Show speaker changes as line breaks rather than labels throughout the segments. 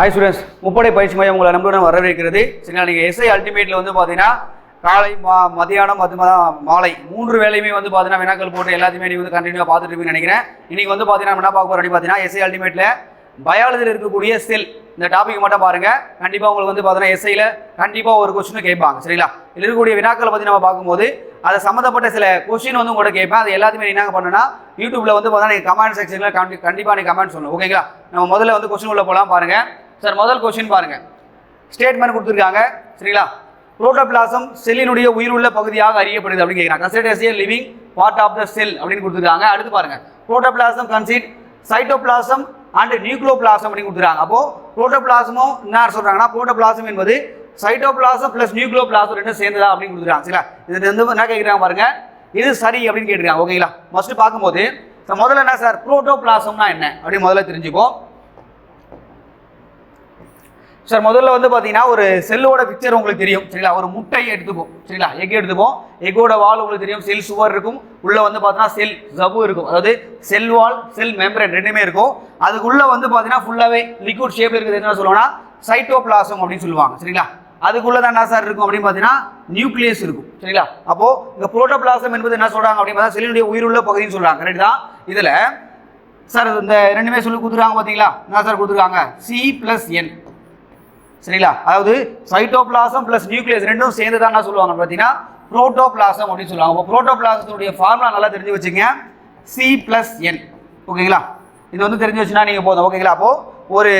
Hi students, முப்படை பயிற்சி மையம் உங்களை நம்புடன் வரவேற்கிறது. சரிங்களா, நீங்கள் எஸ்ஐ அல்டிமேட்டில் வந்து பார்த்தீங்கன்னா காலை மதியானம் மாலை 3 வேளையுமே வந்து பார்த்தீங்கன்னா வினாக்கள் போட்டு எல்லாத்தையுமே நீங்கள் வந்து கண்டினியூவாக பார்த்துட்டு இருப்பீங்கன்னு நினைக்கிறேன். இன்றைக்கி வந்து பார்த்தீங்கன்னா என்ன பார்க்க போகிறோம் அப்படின்னு பார்த்தீங்கன்னா எஸ்ஐ அல்டிமேட்டில் பயாலஜியில் இருக்கக்கூடிய செல் இந்த டாபிக் மட்டும் பாருங்கள். கண்டிப்பாக உங்களுக்கு வந்து பார்த்தீங்கன்னா எஸ்ஐயில் கண்டிப்பாக ஒரு கொஸ்டின் கேட்பாங்க. சரிங்களா, இதில் இருக்கக்கூடிய வினாக்களை பற்றி நம்ம பார்க்கும்போது அதை சம்மந்தப்பட்ட சில கொஸ்டின் வந்து உங்கள்கிட்ட கேட்பேன். அது எல்லாத்தையுமே என்ன பண்ணணும்னா யூடியூப்பில் வந்து பார்த்தீங்கன்னா நீங்கள் கமெண்ட் செக்ஷனில் கண்டிப்பாக நீங்கள் கமெண்ட் சொல்லணும். ஓகேங்களா, நம்ம முதல்ல வந்து கொஸ்டின் உள்ள போகலாம் பாருங்கள். சார், முதல் கொஸ்டின் பாருங்கள். ஸ்டேட்மெண்ட் கொடுத்துருக்காங்க. சரிங்களா, புரோட்டோபிளாசம் செல்லினுடைய உயிருள்ள பகுதியாக அறியப்படுது அப்படின்னு கேட்குறாங்க. Consider as a living part of the cell அப்படின்னு கொடுத்துருக்காங்க. அடுத்து பாருங்க, protoplasm consist cytoplasm and nucleoplasm அப்படின்னு கொடுத்துருக்காங்க. அப்போ புரோட்டோபிளாசமும் என்ன சொல்றாங்கன்னா, புரோட்டோபிளாசம் என்பது சைட்டோபிளாசம் பிளஸ் நியூக்ளியோபிளாசம் ரெண்டும் சேர்ந்ததா அப்படின்னு கொடுத்துருக்காங்க. சரிங்களா, இது வந்து என்ன கேட்குறாங்க பாருங்க, இது சரி அப்படின்னு கேட்டுருக்காங்க. ஓகேங்களா, ஃபர்ஸ்ட் பார்க்கும்போது முதல்ல என்ன சார் புரோட்டோபிளாசம்னா என்ன அப்படின்னு முதல்ல தெரிஞ்சுப்போம். சார், முதல்ல வந்து பார்த்தீங்கன்னா ஒரு செல்லோட பிக்சர் உங்களுக்கு தெரியும். சரிங்களா, ஒரு முட்டை எடுத்துப்போம். சரிங்களா, எக் எடுத்துப்போம். எக்கோட வால் உங்களுக்கு தெரியும். செல் சுவர் இருக்கும். உள்ள வந்து பார்த்தீங்கன்னா செல் ஜவ்வு இருக்கும். அதாவது செல் வால் செல் மெம்பரேன் ரெண்டுமே இருக்கும். அதுக்குள்ள வந்து பார்த்தீங்கன்னா ஃபுல்லாகவே லிக்விட் ஷேப்ல இருக்குது. என்ன சொல்லுவாங்கன்னா சைட்டோபிளாசம் அப்படின்னு சொல்லுவாங்க. சரிங்களா, அதுக்குள்ள தான் என்ன சார் இருக்கும் அப்படின்னு பார்த்தீங்கன்னா நியூக்ளியஸ் இருக்கும். சரிங்களா, அப்போ இந்த புரோட்டோபிளாசம் என்பது என்ன சொல்றாங்க அப்படின்னு பார்த்தா செல்லினுடைய உயிருள்ள பகுதின்னு சொல்றாங்க. கரெக்ட் தான். இதுல சார் இந்த ரெண்டுமே சொல்லி கொடுத்துருக்காங்க. பார்த்தீங்களா, என்ன சார் கொடுத்துருக்காங்க, C+N. சரிங்களா, அதாவது சைட்டோபிளாசம் பிளஸ் நியூக்ளியஸ் ரெண்டும் சேர்ந்து தான் என்ன சொல்லுவாங்க பார்த்தீங்கன்னா புரோட்டோபிளாசம் அப்படின்னு சொல்லுவாங்க. அப்போ புரோட்டோபிளாசத்துடைய ஃபார்முலா நல்லா தெரிஞ்சு வச்சுங்க, C+N. ஓகேங்களா, இது வந்து தெரிஞ்சு வச்சுன்னா நீங்கள் போதும். ஓகேங்களா, அப்போ ஒரு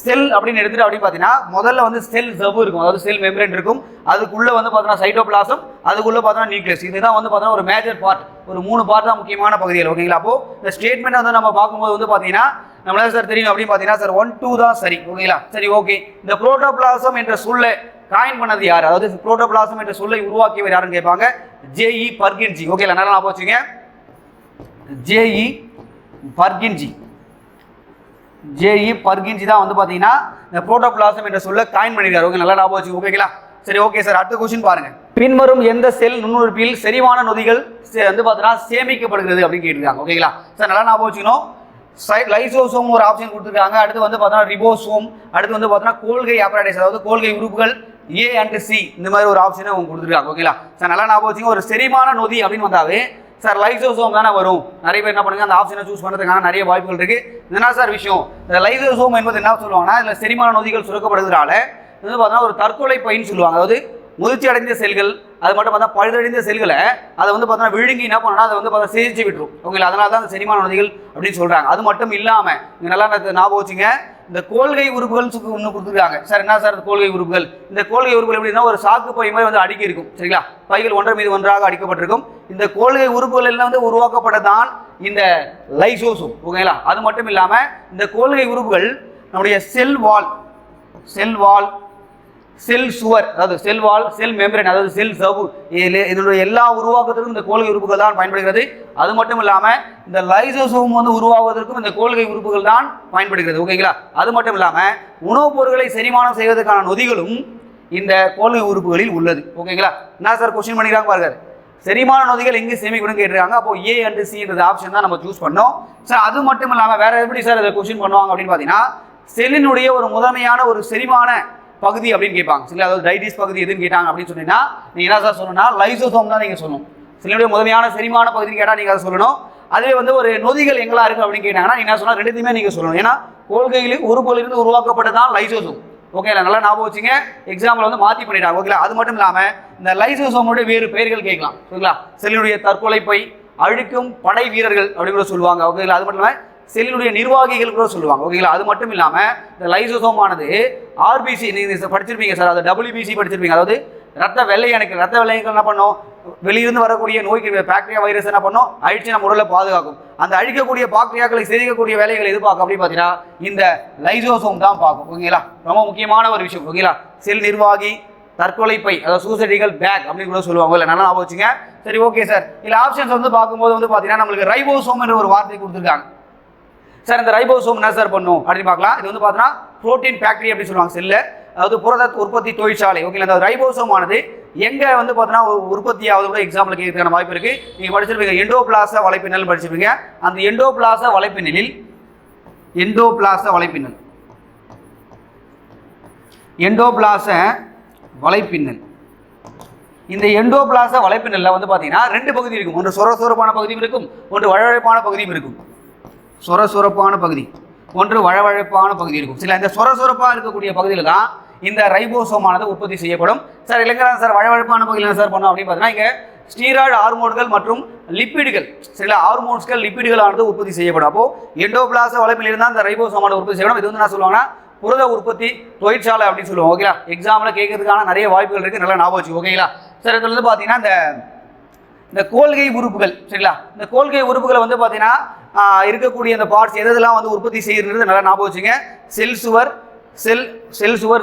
செல் அப்படின்னு எடுத்துட்டு அப்படின்னு பார்த்தீங்கன்னா முதல்ல வந்து செல் ஜவ்வு இருக்கும். அதாவது செல் மெம்பரேன் இருக்கும். அதுக்குள்ள வந்து பார்த்தீங்கன்னா சைட்டோபிளாசம், அதுக்குள்ள பார்த்தீங்கன்னா நியூக்ளியஸ். இதுதான் வந்து பார்த்தீங்கன்னா ஒரு மேஜர் பார்ட். ஒரு 3 பார்ட் தான் முக்கியமான பகுதிகள். ஓகேங்களா, அப்போ இந்த ஸ்டேட்மெண்ட் வந்து நம்ம பார்க்கும்போது வந்து பார்த்தீங்கன்னா நம்மளால சார் தெரியும் அப்படின்னு பார்த்தீங்கன்னா சார் 1, 2 தான் சரி. ஓகேங்களா, சரி ஓகே. இந்த புரோட்டோபிளாசம் என்ற சொல்லை காயின் பண்ணது யார், அதாவது புரோட்டோபிளாசம் என்ற சொல்லை உருவாக்கியவர் யாருன்னு கேட்பாங்க, J.E. பர்கின்ஜி. ஓகேங்களா, நல்லா ஞாபகம் வச்சுங்க, J.E. பர்கின்ஜி. J.E. பர்கின்ஜி தான் வந்து பார்த்தீங்கன்னா இந்த புரோட்டோபிளாசம் என்ற சொல்லை காயின் பண்ணிருக்காரு. ஓகே, நல்லா ஞாபகம் வச்சுங்க. ஓகேங்களா, சரி ஓகே சார். அடுத்த கொஸ்டின் பாருங்க. பின்வரும் எந்த செல் நுண்ணுறுப்பில் செரிமான நொதிகள் வந்து பார்த்தீங்கன்னா சேமிக்கப்படுகிறது அப்படின்னு கேட்டிருக்காங்க. ஓகேங்களா சார், நல்லா ஞாபகம் வச்சுக்கணும். லைசோசோம் ஒரு ஆப்ஷன் கொடுத்துருக்காங்க. அடுத்து வந்து பார்த்தீங்கன்னா ரிபோசோம், அடுத்து வந்து பார்த்தீங்கன்னா கோல்கை ஆப்பரேட்டஸ், அதாவது கோல்கை உறுப்புகள் A and C, இந்த மாதிரி ஒரு ஆப்ஷனை அவங்க கொடுத்துருக்காங்க. ஓகேங்களா சார், நல்லா ஞாபகம் வச்சுங்க. ஒரு செரிமான நொதி அப்படின்னு வந்தாவே சார் லைசோசோம் தானே வரும். நிறைய பேர் என்ன பண்ணுங்க, அந்த ஆப்ஷனை சூஸ் பண்ணுறதுக்கான நிறைய வாய்ப்புகள் இருக்கு. என்ன சார் விஷயம், இந்த லைசோசோம் என்பது என்ன சொல்லுவாங்கன்னா, இதில் செரிமான நொதிகள் சுரக்கப்படுறதுனால இது வந்து பார்த்தீங்கன்னா ஒரு தற்கொலை பைன்னு சொல்லுவாங்க. அதாவது முதிர்ச்சி அடைந்த செல்கள், அது மட்டும் பார்த்தா பழுதடைந்த செல்களை அதை வந்து பார்த்தீங்கன்னா விழுங்கி என்ன பண்ணா அதை வந்து பார்த்தா சேமிச்சு விட்டுரும். ஓகேங்களா, அதனால தான் அந்த செரிமான நொதிகள் அப்படின்னு சொல்றாங்க. அது மட்டும் இல்லாமல் இங்கே நல்லா ஞாபகம் வச்சுங்க, இந்த கோல்கை உறுப்புகள் ஒன்று கொடுத்துருக்காங்க. சார், என்ன சார் கோல்கை உறுப்புகள், இந்த கோல்கை உறுப்புகள் எப்படின்னா ஒரு சாக்கு பை மாதிரி வந்து அடுக்கி இருக்கும். சரிங்களா, பைகள் ஒன்றன் மீது ஒன்றாக அடிக்கப்பட்டிருக்கும். இந்த கோல்கை உறுப்புகள் எல்லாம் வந்து உருவாக்கப்பட்டதான் இந்த லைசோசோம். ஓகேங்களா, அது மட்டும் இல்லாமல் இந்த கோல்கை உறுப்புகள் நம்முடைய செல் வால் செல் சுவர், அதாவது செல் வால் செல் மெம்பரேன், அதாவது செல் ஜவ்வு, இதனுடைய எல்லா உருவாக்கத்திற்கும் இந்த கோல்கை உறுப்புகள் தான் பயன்படுகிறது. அது மட்டும் இல்லாமல் இந்த லைசோசோம் வந்து உருவாவதற்கும் இந்த கோல்கை உறுப்புகள் தான் பயன்படுகிறது. ஓகேங்களா, அது மட்டும் இல்லாமல் உணவுப் பொருட்களை செரிமானம் செய்வதற்கான நொதிகளும் இந்த கோல்கை உறுப்புகளில் உள்ளது. ஓகேங்களா, என்ன சார் கொஸ்டின் பண்ணிக்கிறாங்க பாருங்க, செரிமான நொதிகள் எங்கே சேமிக்கணும்னு கேட்டுருக்காங்க. அப்போ A and C என்ற ஆப்ஷன் தான் நம்ம சூஸ் பண்ணோம். சார், அது மட்டும் இல்லாமல் வேற எப்படி சார் இதை கொஸ்டின் பண்ணுவாங்க அப்படின்னு பார்த்தீங்கன்னா செல்லினுடைய ஒரு முதன்மையான ஒரு செரிமான பகுதி அப்படின்னு கேட்பாங்க. சரி, அதாவது டைஜஸ்ட் பகுதி எதுன்னு கேட்டாங்க அப்படின்னு சொன்னீங்கன்னா நீங்க என்ன சார் சொல்லணும்னா லைசோசோம் தான் நீங்க சொல்லணும். செல்லுடைய முதன்மையான செரிமான பகுதின்னு கேட்டால் நீங்க அதை சொல்லணும். அதுவே வந்து ஒரு நொதிகள் எங்களா இருக்கு அப்படின்னு கேட்டாங்கன்னா நீங்க என்ன சொன்னா ரெண்டுத்தையுமே நீங்க சொல்லணும். ஏன்னா கோல்கையில் உறுப்புகளிலிருந்து உருவாக்கப்பட்டதான் லைசோசோம். ஓகேங்களா, நல்லா ஞாபகம் வச்சுங்க. எக்ஸாம்பிள் வந்து மாற்றி பண்ணிட்டாங்க. ஓகேங்களா, அது மட்டும் இல்லாமல் இந்த லைசோசோமுடைய வேறு பெயர்கள் கேட்கலாம். ஓகேங்களா, செல்லுடைய தற்கொலை பை, அழிக்கும் படை வீரர்கள் அப்படின்னு கூட சொல்லுவாங்க. ஓகேங்களா, அது மட்டும் இல்லாமல் செல்லினுடைய நிர்வாகிகள் கூட சொல்லுவாங்க. ஓகேங்களா, அது மட்டும் இல்லாமல் இந்த லைசோசோம் ஆனது RBC நீங்கள் படிச்சிருப்பீங்க சார், அது WBC படிச்சிருப்பீங்க. அதாவது ரத்த வெள்ளை அணுக்கள் என்ன பண்ணும், வெளியிருந்து வரக்கூடிய நோய்க்கு பாக்டீரியா வைரஸ் என்ன பண்ணும், அழிச்சு நம்ம உடலை பாதுகாக்கும். அந்த அழிக்கக்கூடிய பாக்டீரியாக்களை சிதைக்கக்கூடிய வேலைகளை எது பார்க்கும் அப்படின்னு பார்த்தீங்கன்னா இந்த லைசோசோம் தான் பார்க்கும். ஓகேங்களா, ரொம்ப முக்கியமான ஒரு விஷயம். ஓகேங்களா, செல் நிர்வாகி, தற்கொலை பை, அதாவது சூசைடிகல் பேக் அப்படின்னு கூட சொல்லுவாங்க. இல்லை, நல்லா ஞாபகம் வச்சுங்க. சரி ஓகே சார், இதில் ஆப்ஷன்ஸ் வந்து பார்க்கும்போது வந்து பார்த்தீங்கன்னா நம்மளுக்கு ரைபோசோம் என்ற ஒரு வார்த்தை கொடுத்துருக்காங்க. சார், இந்த ரைபோசோம் என்ன சார் பண்ணும் அப்படின்னு பார்க்கலாம். இது வந்து பார்த்தீங்கன்னா புரோட்டீன் ஃபேக்டரி அப்படின்னு சொல்லுவாங்க செல்ல, அதாவது புரத உற்பத்தி தொழிற்சாலை. ஓகே, அந்த ரைபோசோம் ஆனது எங்க வந்து பார்த்தீங்கன்னா உற்பத்தி ஆகுது கூட எக்ஸாம்பிள் கேட்கறதுக்கான வாய்ப்பு இருக்கு. நீங்க படிச்சிருப்பீங்க எண்டோபிளாச வலைப்பின்னல் படிச்சிருப்பீங்க. அந்த எண்டோபிளாச வலைப்பின்னலில் எண்டோபிளாச வலைப்பின்னல். இந்த எண்டோபிளாச வலைப்பின்னல்ல வந்து பார்த்தீங்கன்னா ரெண்டு பகுதி இருக்கும். ஒன்று சொரசொரப்பான பகுதியும் இருக்கும், ஒன்று வழவழைப்பான பகுதியும் இருக்கும். சொரசொரப்பான பகுதி, ஒன்று வழவழைப்பான பகுதி இருக்கும். சில இந்த சொரசொரப்பாக இருக்கக்கூடிய பகுதியில் தான் இந்த ரைபோசோமானது உற்பத்தி செய்யப்படும். சார் இல்லைங்க சார் வழவழைப்பான பகுதியில் என்ன சார் பண்ணோம் அப்படின்னு பார்த்தீங்கன்னா இங்கே ஸ்டீராய்டு ஹார்மோன்கள் மற்றும் லிப்பிடுகள், சில ஹார்மோன்ஸ்கள் லிப்பிடுகள் ஆனது உற்பத்தி செய்யப்படும். அப்போ எண்டோபிளாச வலைப்பில் இருந்தால் அந்த ரைபோசோமானது உற்பத்தி செய்யப்படும். இது வந்து நான் சொல்லுவாங்கன்னா புரத உற்பத்தி தொழிற்சாலை அப்படின்னு சொல்லுவோம். ஓகேங்களா, எக்ஸாமில் கேட்கறதுக்கான நிறைய வாய்ப்புகள் இருக்குது, நல்லா ஞாபகம் வச்சு. ஓகேங்களா சார், இதில் வந்து பார்த்தீங்கன்னா இந்த கோல்கை உறுப்புகள், சரிங்களா, இந்த கோல்கை உறுப்புகளை வந்து பார்த்தீங்கன்னா இருக்கக்கூடிய இந்த பார்ட்ஸ் எதெல்லாம் வந்து உற்பத்தி செய்யறது நல்லா ஞாபகம் வச்சுங்க. செல் சுவர்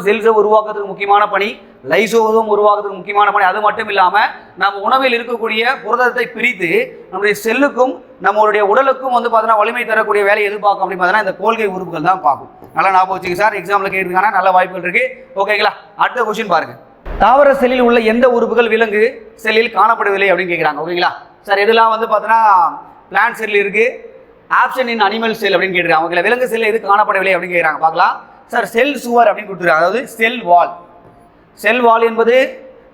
செல்ஸை உருவாக்குறதுக்கு முக்கியமான பணி, லைசோசோம் உருவாக்குறதுக்கு முக்கியமான பணி. அது மட்டும் இல்லாமல் நம்ம உணவில் இருக்கக்கூடிய புரதத்தை பிரித்து நம்முடைய செல்லுக்கும் நம்மளுடைய உடலுக்கும் வந்து பார்த்தீங்கன்னா வலிமை தரக்கூடிய வேலையை எது பார்க்கும் அப்படின்னு பார்த்தீங்கன்னா இந்த கோல்கை உறுப்புகள் தான் பார்க்கும். நல்லா ஞாபகம் வச்சுங்க சார், எக்ஸாமில் கேட்கறதுக்கான நல்ல வாய்ப்புகள் இருக்குது. ஓகேங்களா, அடுத்த கொஸ்டின் பாருங்க. தாவர செல்லில் உள்ள எந்த உறுப்புகள் விலங்கு செல்லில் காணப்படவில்லை அப்படின்னு கேட்குறாங்க. ஓகேங்களா சார், இதெல்லாம் வந்து பார்த்தீங்கன்னா பிளான்ட் செல் இருக்குது, ஆப்ஷன் இன் அனிமல் செல் அப்படின்னு கேட்குறாங்க. ஓகேங்களா, விலங்கு செல் எது காணப்படவில்லை அப்படின்னு கேட்குறாங்க. பார்க்கலாம் சார், செல் சுவர் அப்படின்னு கொடுத்துருக்காங்க, அதாவது செல் வால் என்பது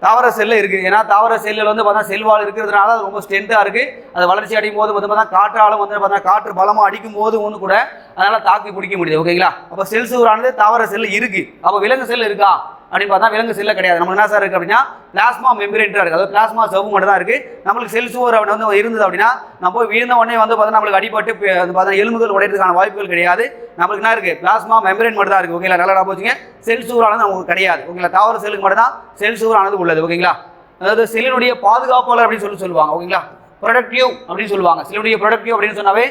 தாவர செல்ல இருக்குது. ஏன்னா தாவர செல்லில் வந்து பார்த்தா செல் வால் இருக்கிறதுனால அது ரொம்ப ஸ்ட்ரென்த்தாக இருக்குது. அது வளர்ச்சி அடையும் போது வந்து பார்த்தா காற்றாலும் வந்து பார்த்தா காற்று பலமாக அடிக்கும் போது ஒன்று கூட அதனால் தாக்கி பிடிக்க முடியுது. ஓகேங்களா, அப்போ செல் சுவரானது தாவர செல்லு இருக்குது. அப்போ விலங்கு செல் இருக்கா அப்படின்னு பார்த்தா விலங்கு செல்ல கிடையாது. நம்ம என்ன சார் இருக்குது அப்படின்னா பிளாஸ்மா மெம்பரேன்ட்டாக இருக்குது, அதாவது பிளாஸ்மா சவ்வு மட்டும் தான் இருக்குது. நம்மளுக்கு செல் சுவர் அப்படி வந்து இருந்தது அப்படின்னா நம்ம போய் விழுந்த உடனே வந்து பார்த்தா நம்மளுக்கு அடிபட்டு வந்து பார்த்தா எலும்புகள் உடையிறதுக்கான வாய்ப்புகள் கிடையாது. நம்மளுக்கு என்ன இருக்குது, பிளாஸ்மா மெம்பரேன் மட்டும் தான் இருக்குது. ஓகேங்களா, நல்லா போச்சுங்க. செல் சுவரானது நமக்கு கிடையாது. ஓகேங்களா, தாவர செல்லுக்கு மட்டும் தான் செல் சுவரானது உள்ளது. ஓகேங்களா, அதாவது செல்லினுடைய பாதுகாப்பாளர் அப்படின்னு சொல்லுவாங்க. ஓகேங்களா, ப்ரொடக்டிவ் அப்படின்னு சொல்லுவாங்க. செல்லுடைய ப்ரொடக்டிவ் அப்படின்னு சொன்னாவே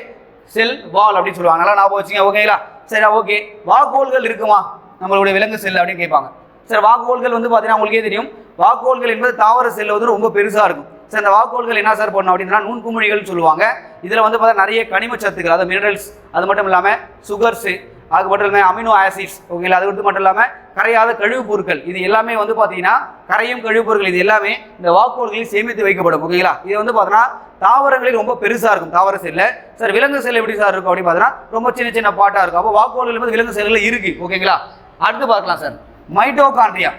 செல் வால் அப்படின்னு சொல்லுவாங்க. நல்லா ஞாபகம் வச்சுங்க. ஓகேங்களா, சரி ஓகே. வாக்கோல்கள் இருக்குமா நம்மளுடைய விலங்கு செல் அப்படின்னு கேட்பாங்க. சார் வாக்கோல்கள் வந்து பார்த்தீங்கன்னா உங்களுக்கே தெரியும், வாக்கோல்கள் என்பது தாவர செல்ல வந்து ரொம்ப பெருசாக இருக்கும். சார் இந்த வாக்கோல்கள் என்ன சார் பண்ணணும் அப்படின்னா நுண்குமிழிகள் சொல்லுவாங்க. இதில் வந்து பார்த்தா நிறைய கனிம சத்துக்கள், அதாவது மினரல்ஸ், அது மட்டும் இல்லாமல் சுகர்ஸு, அது மட்டும் இல்லாமல் அமினோ ஆசிட்ஸ், ஓகேங்களா, அது மட்டும் இல்லாமல் கரையாத கழிவுப் பொருட்கள், இது எல்லாமே வந்து பார்த்தீங்கன்னா கரையும் கழிவுப் பொருட்கள் இது எல்லாமே இந்த வாக்கோல்களில் சேமித்து வைக்கப்படும். ஓகேங்களா, இது வந்து பார்த்தீங்கன்னா தாவரங்களில் ரொம்ப பெருசாக இருக்கும் தாவர செல்ல. சார் விலங்கு செல் எப்படி சார் இருக்கும் அப்படின்னு பார்த்தீங்கன்னா ரொம்ப சின்ன சின்ன பாட்டாக இருக்கும். அப்போ வாக்கோல்கள் வந்து விலங்கு செல்லில் இருக்குது. ஓகேங்களா, அடுத்து பார்க்கலாம் சார். மைட்டோகாண்ட்ரியா